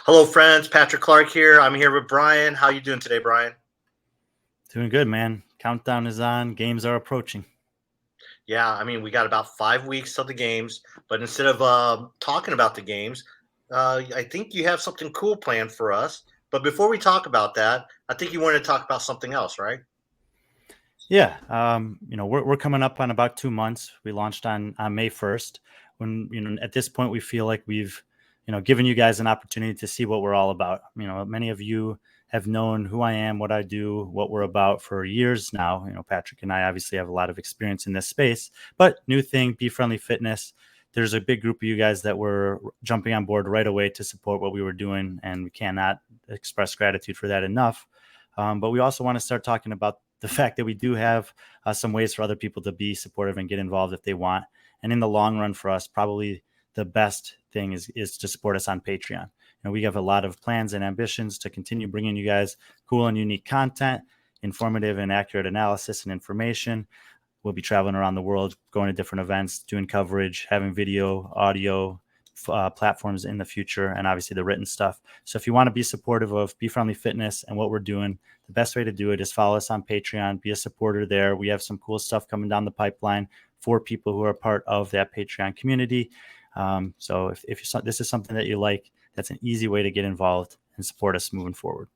Hello, friends. Patrick Clark here. I'm here with Brian. How you doing today, Brian? Doing good, man. Countdown is on. Games are approaching. Yeah, I mean, we got about 5 weeks till the games, but instead of talking about the games, I think you have something cool planned for us. But before we talk about that, I think you wanted to talk about something else, right? Yeah, we're coming up on about 2 months. We launched on May 1st. When at this point we feel like we've given you guys an opportunity to see what we're all about. Many of you have known who I am, what I do, what we're about for years now. Patrick and I obviously have a lot of experience in this space, but new thing, B.Friendly Fitness. There's a big group of you guys that were jumping on board right away to support what we were doing, and we cannot express gratitude for that enough. But we also want to start talking about the fact that we do have some ways for other people to be supportive and get involved if they want. And in the long run for us, probably the best thing is to support us on Patreon. We have a lot of plans and ambitions to continue bringing you guys cool and unique content, informative and accurate analysis and information. We'll be traveling around the world, going to different events, doing coverage, having video, audio, platforms in the future, and obviously the written stuff. So if you want to be supportive of B.Friendly Fitness and what we're doing, the best way to do it is follow us on Patreon, be a supporter there. We have some cool stuff coming down the pipeline for people who are part of that Patreon community. So if this is something that you like, that's an easy way to get involved and support us moving forward.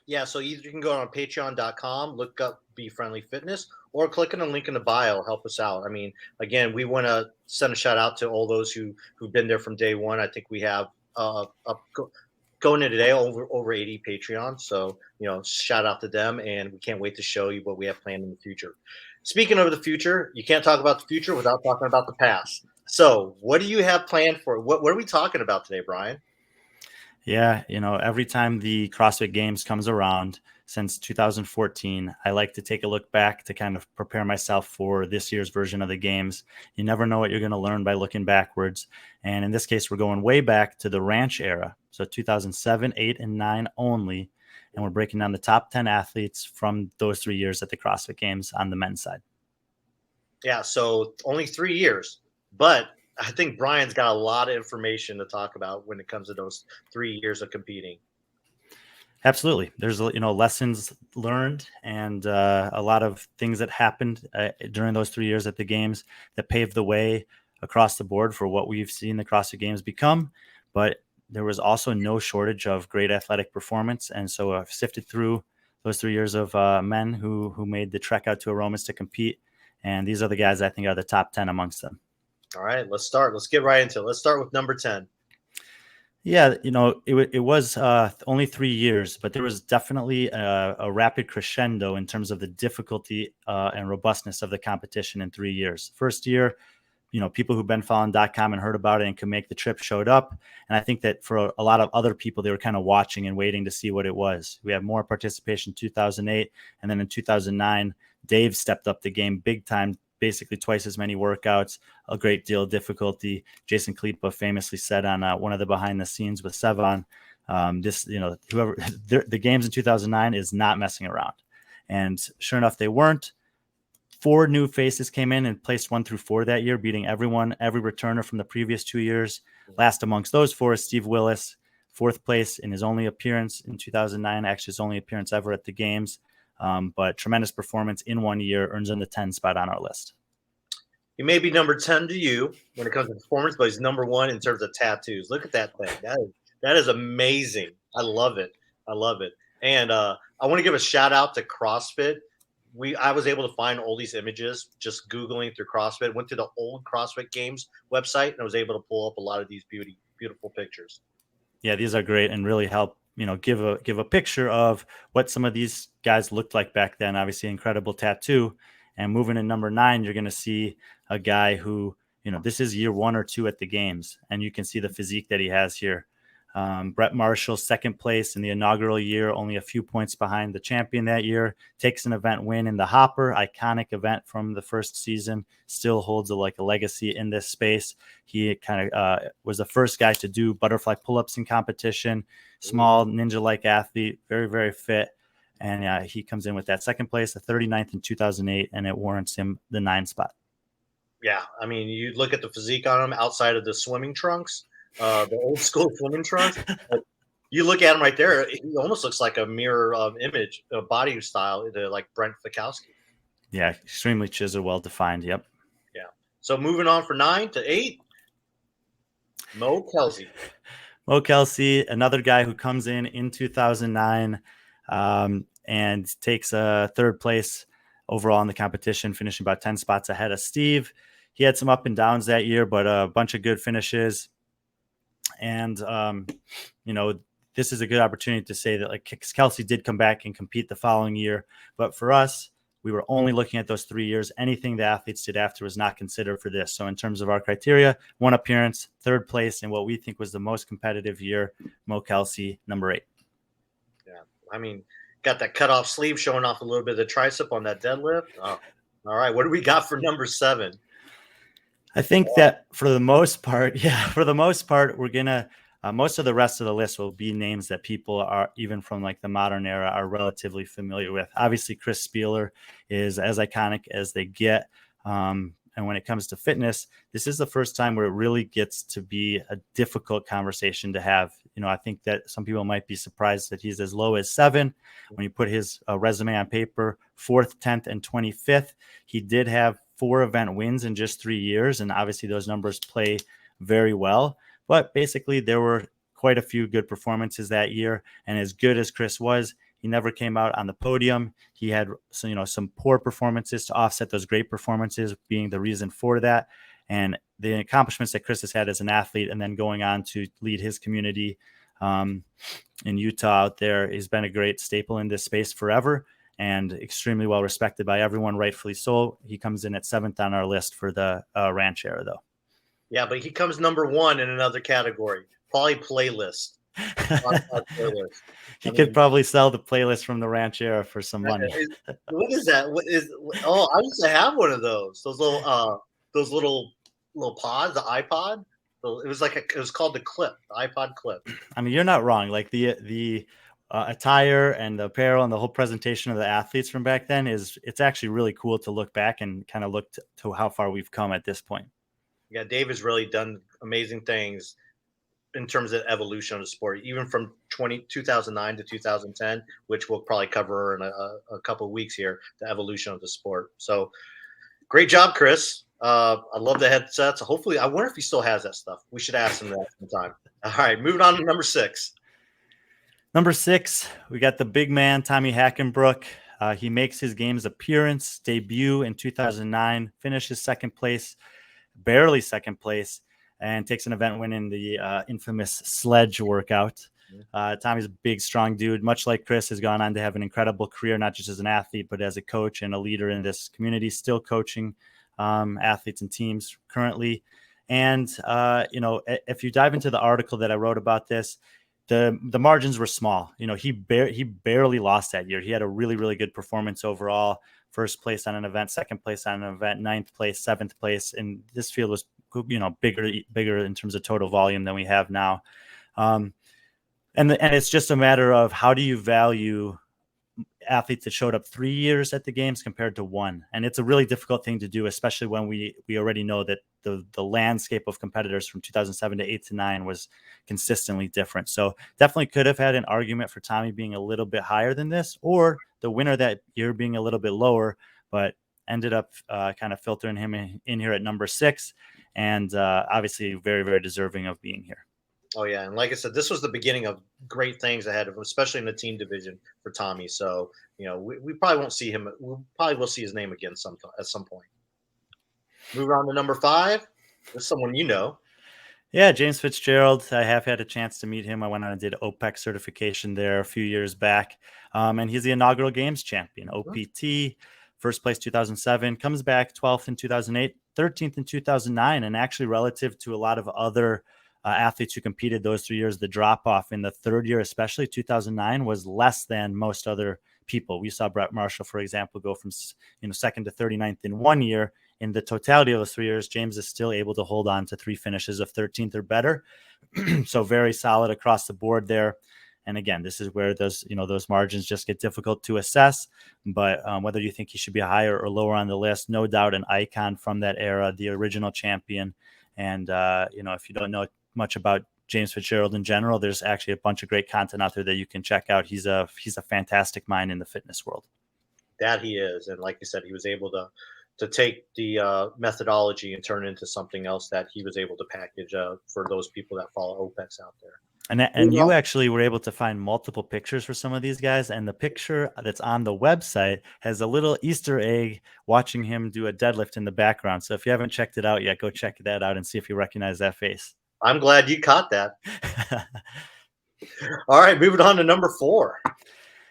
Yeah, so either you can go on patreon.com, look up Be Friendly Fitness, or click on the link in the bio, help us out. I mean, again, we want to send a shout out to all those who've been there from day one. I think we have going into today over 80 Patreon. So, shout out to them, and we can't wait to show you what we have planned in the future. Speaking of the future, you can't talk about the future without talking about the past. So, what do you have planned for? What are we talking about today, Brian? Yeah, every time the CrossFit Games comes around since 2014, I like to take a look back to kind of prepare myself for this year's version of the games. You never know what you're going to learn by looking backwards. And in this case, we're going way back to the ranch era. So 2007, 8, and 9 only. And we're breaking down the top 10 athletes from those 3 years at the CrossFit Games on the men's side. Yeah, so only 3 years, but I think Brian's got a lot of information to talk about when it comes to those 3 years of competing. Absolutely. There's lessons learned and a lot of things that happened during those 3 years at the games that paved the way across the board for what we've seen the CrossFit Games become. But there was also no shortage of great athletic performance, and so I've sifted through those 3 years of men who made the trek out to Aromas to compete, and these are the guys I think are the top 10 amongst them. All right, let's start. Let's get right into it. Let's start with number 10. Yeah, it was only 3 years, but there was definitely a rapid crescendo in terms of the difficulty and robustness of the competition in 3 years. First year, people who've been following .com and heard about it and could make the trip showed up. And I think that for a lot of other people, they were kind of watching and waiting to see what it was. We had more participation in 2008. And then in 2009, Dave stepped up the game big time, basically twice as many workouts, a great deal of difficulty. Jason Kalipa famously said on one of the behind the scenes with Sevan, whoever the games in 2009 is not messing around. And sure enough, they weren't. 4 new faces came in and placed 1 through 4 that year, beating every returner from the previous 2 years. Last amongst those 4 is Steve Willis, 4th place in his only appearance in 2009, actually his only appearance ever at the games. But tremendous performance in 1 year, earns him the 10 spot on our list. He may be number 10 to you when it comes to performance, but he's number 1 in terms of tattoos. Look at that thing. That is amazing. I love it. I love it. And I want to give a shout out to CrossFit. I was able to find all these images just Googling through CrossFit. Went to the old CrossFit Games website and I was able to pull up a lot of these beautiful pictures. Yeah, these are great and really help give a picture of what some of these guys looked like back then. Obviously, incredible tattoo. And moving in number 9, you're going to see a guy who this is year 1 or 2 at the games, and you can see the physique that he has here. Brett Marshall, 2nd place in the inaugural year, only a few points behind the champion that year, takes an event win in the Hopper, iconic event from the first season, still holds a legacy in this space. He kind of was the first guy to do butterfly pull-ups in competition, small ninja-like athlete, very, very fit. And he comes in with that 2nd place, the 39th in 2008, and it warrants him the 9 spot. Yeah, I mean, you look at the physique on him outside of the swimming trunks, the old school swimming trunks. You look at him right there; he almost looks like a mirror image, body style, like Brent Fikowski. Yeah, extremely chiseled, well defined. Yep. Yeah. So moving on for 9 to 8, Mo Kelsey. Mo Kelsey, another guy who comes in 2009 and takes a third place overall in the competition, finishing about 10 spots ahead of Steve. He had some up and downs that year, but a bunch of good finishes. And, this is a good opportunity to say that like Kelsey did come back and compete the following year. But for us, we were only looking at those 3 years. Anything the athletes did after was not considered for this. So in terms of our criteria, 1 appearance, 3rd place in what we think was the most competitive year, Mo Kelsey, number 8. Yeah. I mean, got that cut off sleeve showing off a little bit of the tricep on that deadlift. Oh, all right. What do we got for number 7? I think that for the most part, we're going to, most of the rest of the list will be names that people are, even from like the modern era, are relatively familiar with. Obviously, Chris Spealler is as iconic as they get. And when it comes to fitness, this is the first time where it really gets to be a difficult conversation to have. I think that some people might be surprised that he's as low as 7. When you put his resume on paper, 4th, 10th, and 25th, he did have 4 event wins in just 3 years. And obviously those numbers play very well. But basically, there were quite a few good performances that year. And as good as Chris was, he never came out on the podium. He had some poor performances to offset those great performances, being the reason for that. And the accomplishments that Chris has had as an athlete, and then going on to lead his community in Utah out there, he's been a great staple in this space forever and extremely well respected by everyone, rightfully so. He comes in at 7th on our list for the ranch era, though. Yeah, but he comes number 1 in another category, probably playlist. He could probably sell the playlist from the ranch era for some money. What is that? I used to have one of those. Those little pods, the iPod. It was called the Clip, the iPod Clip. I mean, you're not wrong. Like the attire and the apparel and the whole presentation of the athletes from back then it's actually really cool to look back and kind of look to how far we've come at this point. Yeah, Dave has really done amazing things in terms of evolution of the sport, even from 2009 to 2010, which we'll probably cover in a couple of weeks here, the evolution of the sport. So great job, Chris. I love the headsets. Hopefully, I wonder if he still has that stuff. We should ask him that sometime. All right, moving on to number 6. Number 6, we got the big man, Tommy Hackenbruck. He makes his games appearance debut in 2009, finishes 2nd place, barely 2nd place, and takes an event win in the infamous sledge workout. Tommy's a big, strong dude, much like Chris, has gone on to have an incredible career, not just as an athlete, but as a coach and a leader in this community, still coaching athletes and teams currently. And, if you dive into the article that I wrote about this, the margins were small. He barely lost that year. He had a really, really good performance overall. 1st place on an event, 2nd place on an event, 9th place, 7th place. And this field was, bigger in terms of total volume than we have now. And it's just a matter of how do you value athletes that showed up 3 years at the games compared to 1. And it's a really difficult thing to do, especially when we already know that the landscape of competitors from 2007 to 8 to 9 was consistently different. So definitely could have had an argument for Tommy being a little bit higher than this, or the winner that year being a little bit lower, but ended up kind of filtering him in here at number 6. And obviously very, very deserving of being here. Oh, yeah. And like I said, this was the beginning of great things ahead of him, especially in the team division for Tommy. So, we probably won't see him. We probably will see his name again at some point. Moving on to number 5. This is someone you know. Yeah, James Fitzgerald. I have had a chance to meet him. I went on and did OPEC certification there a few years back. And he's the inaugural games champion, OPT. 1st place 2007, comes back 12th in 2008, 13th in 2009. And actually, relative to a lot of other athletes who competed those 3 years, the drop off in the 3rd year, especially 2009, was less than most other people. We saw Brett Marshall, for example, go from 2nd to 39th in 1 year. In the totality of those 3 years, James is still able to hold on to 3 finishes of 13th or better. So very solid across the board there. And again, this is where those margins just get difficult to assess. But whether you think he should be higher or lower on the list, no doubt an icon from that era, the original champion. And, if you don't know much about James Fitzgerald in general, there's actually a bunch of great content out there that you can check out. He's a fantastic mind in the fitness world. That he is, and like you said, he was able to take the methodology and turn it into something else that he was able to package for those people that follow OPEX out there. And you actually were able to find multiple pictures for some of these guys, and the picture that's on the website has a little Easter egg watching him do a deadlift in the background. So if you haven't checked it out yet, go check that out and see if you recognize that face. I'm glad you caught that. All right, moving on to number 4.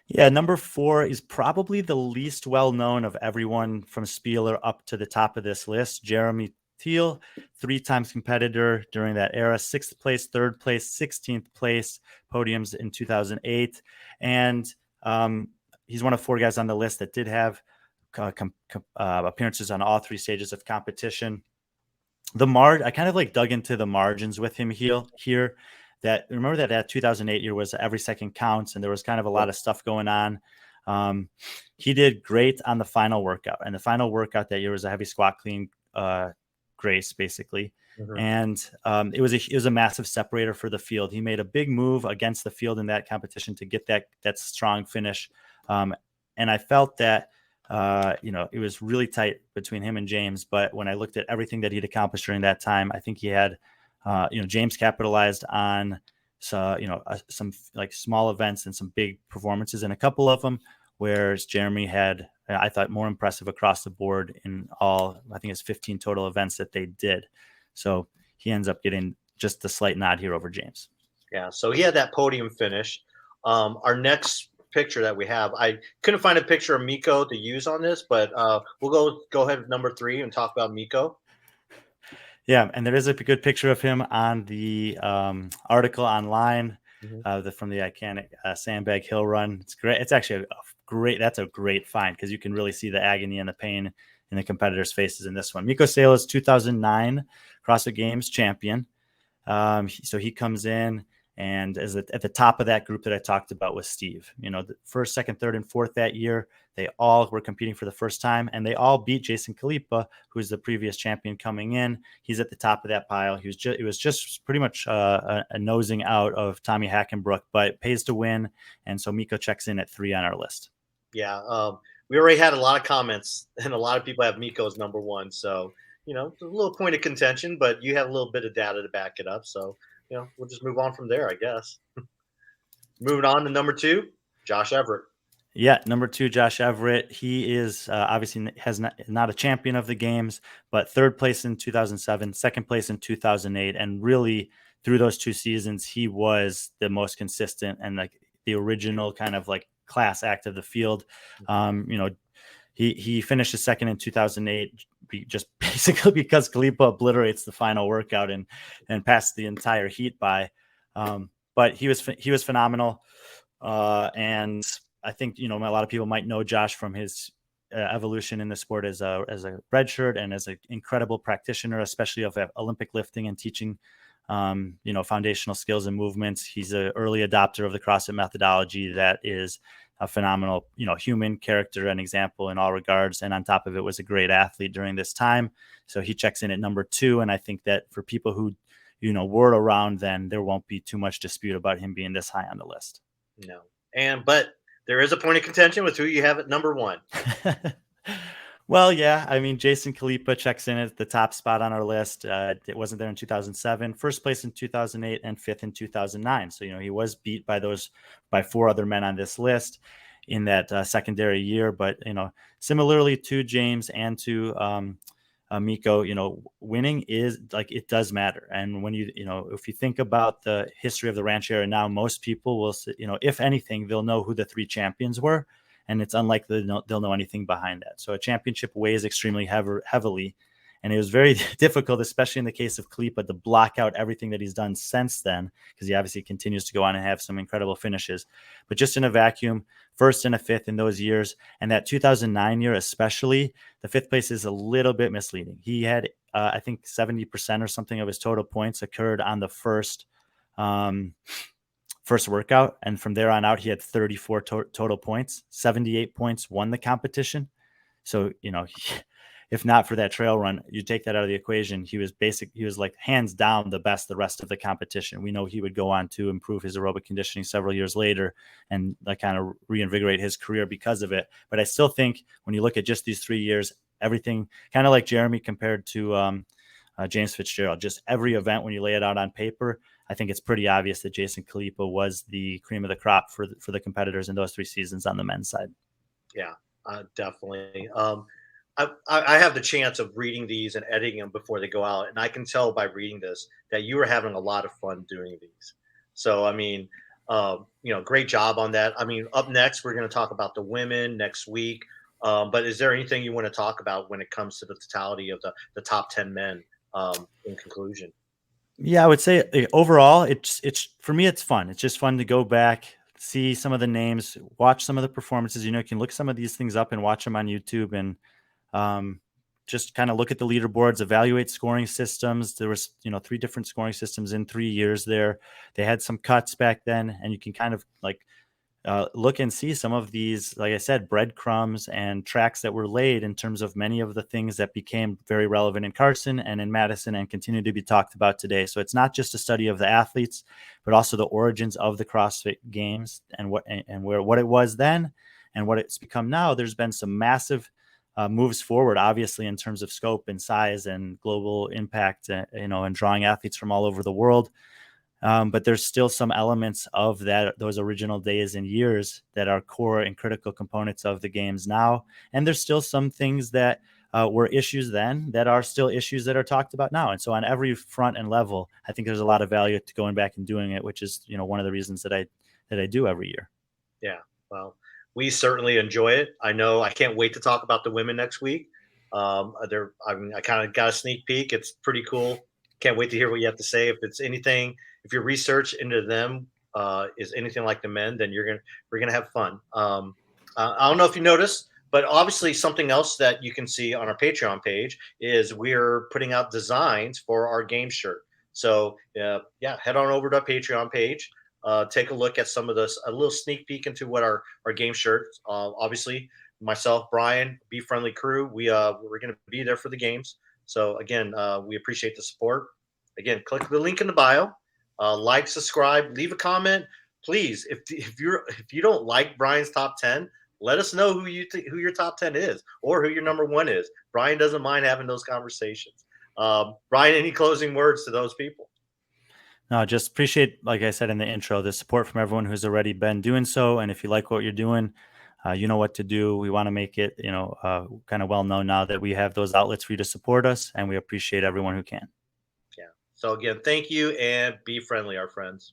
Yeah, number 4 is probably the least well-known of everyone from Spealler up to the top of this list. Jeremy Thiel, 3-time competitor during that era, 6th place, 3rd place, 16th place, podiums in 2008. And he's one of 4 guys on the list that did have appearances on all 3 stages of competition. I kind of like dug into the margins with him here. Remember that 2008 year was every second counts, and there was kind of a lot of stuff going on. He did great on the final workout, and the final workout that year was a heavy squat clean grace, basically. Mm-hmm. And it was a massive separator for the field. He made a big move against the field in that competition to get that strong finish. And I felt that it was really tight between him and James. But when I looked at everything that he'd accomplished during that time, I think he had. James capitalized on some like small events and some big performances in a couple of them, whereas Jeremy had, I thought, more impressive across the board in all, I think it's 15 total events that they did. So he ends up getting just a slight nod here over James. Yeah, so he had that podium finish. Our next picture that we have, I couldn't find a picture of Miko to use on this, but we'll go ahead with number 3 and talk about Miko. Yeah, and there is a good picture of him on the article online from the iconic Sandbag Hill Run. It's great. It's actually that's a great find because you can really see the agony and the pain in the competitors' faces in this one. Miko Salas, 2009 CrossFit Games champion. So he comes in and is at the top of that group that I talked about with Steve. The 1st, 2nd, 3rd, and 4th that year, they all were competing for the first time, and they all beat Jason Kalipa, who's the previous champion coming in. He's at the top of that pile. It was just pretty much a nosing out of Tommy Hackenbruck, but it pays to win, and so Miko checks in at 3 on our list. Yeah, we already had a lot of comments, and a lot of people have Miko as number 1. So it's a little point of contention, but you have a little bit of data to back it up. So we'll just move on from there, I guess. Moving on to number 2, Josh Everett. Yeah, number 2, Josh Everett. He is obviously not a champion of the games, but 3rd place in 2007, 2nd place in 2008, and really through those 2 seasons, he was the most consistent and like the original kind of like class act of the field. He finished 2nd in 2008, just basically because Kalipa obliterates the final workout and passed the entire heat by. But he was phenomenal, and I think a lot of people might know Josh from his evolution in the sport as a red shirt and as an incredible practitioner, especially of Olympic lifting and teaching, foundational skills and movements. He's an early adopter of the CrossFit methodology that is a phenomenal, human character and example in all regards. And on top of it, was a great athlete during this time. So he checks in at number 2. And I think that for people who, were around then, there won't be too much dispute about him being this high on the list. No. But there is a point of contention with who you have at number 1. Well, yeah. I mean, Jason Kalipa checks in at the top spot on our list. It wasn't there in 2007, 1st place in 2008, and 5th in 2009. So, he was beat by 4 other men on this list in that secondary year. But, similarly to James and to Miko, winning is like, it does matter. And when if you think about the history of the ranch era now, most people will, if anything, they'll know who the 3 champions were. And it's unlikely they'll know anything behind that. So a championship weighs extremely heavily. And it was very difficult, especially in the case of Kalipa, to block out everything that he's done since then, because he obviously continues to go on and have some incredible finishes. But just in a vacuum, 1st and a 5th in those years, and that 2009 year especially, the 5th place is a little bit misleading. He had, I think, 70% or something of his total points occurred on the first workout, and from there on out, he had 34 total points. 78 points won the competition. So if not for that trail run, you take that out of the equation, he was like hands down the best the rest of the competition. We know he would go on to improve his aerobic conditioning several years later and like kind of reinvigorate his career because of it. But I still think when you look at just these 3 years, everything kind of like Jeremy compared to James Fitzgerald, just every event, when you lay it out on paper, I think it's pretty obvious that Jason Kalipa was the cream of the crop for the competitors in those 3 seasons on the men's side. Yeah, definitely. I have the chance of reading these and editing them before they go out, and I can tell by reading this that you are having a lot of fun doing these. So, I mean, great job on that. I mean, up next, we're going to talk about the women next week. But is there anything you want to talk about when it comes to the totality of the top 10 men in conclusion? Yeah, I would say overall, it's for me, it's fun. It's just fun to go back, see some of the names, watch some of the performances. You can look some of these things up and watch them on YouTube, and just kind of look at the leaderboards, evaluate scoring systems. There was 3 different scoring systems in 3 years there. They had some cuts back then, and you can kind of like look and see some of these, like I said, breadcrumbs and tracks that were laid in terms of many of the things that became very relevant in Carson and in Madison and continue to be talked about today. So it's not just a study of the athletes, but also the origins of the CrossFit Games and what it was then and what it's become now. There's been some massive moves forward, obviously, in terms of scope and size and global impact, and drawing athletes from all over the world. But there's still some elements of those original days and years that are core and critical components of the games now. And there's still some things that were issues then that are still issues that are talked about now. And so on every front and level, I think there's a lot of value to going back and doing it, which is, one of the reasons that I do every year. Yeah, well, we certainly enjoy it. I know I can't wait to talk about the women next week. I kind of got a sneak peek. It's pretty cool. Can't wait to hear what you have to say. If your research into them is anything like the men, then we're gonna have fun. I don't know if you noticed, but obviously something else that you can see on our Patreon page is we're putting out designs for our game shirt. So head on over to our Patreon page. Take a look at some of this, a little sneak peek into what our game shirts. Obviously, myself, Brian, B.Friendly crew, we're going to be there for the games. So again, we appreciate the support. Again, click the link in the bio, like, subscribe, leave a comment, please. If you don't like Brian's top 10, let us know who your top 10 is or who your number 1 is. Brian doesn't mind having those conversations. Brian, any closing words to those people? No, just appreciate, like I said in the intro, the support from everyone who's already been doing so. And if you like what you're doing, you know what to do. We want to make it, kind of well known now that we have those outlets for you to support us, and we appreciate everyone who can. Yeah. So again, thank you, and be friendly, our friends.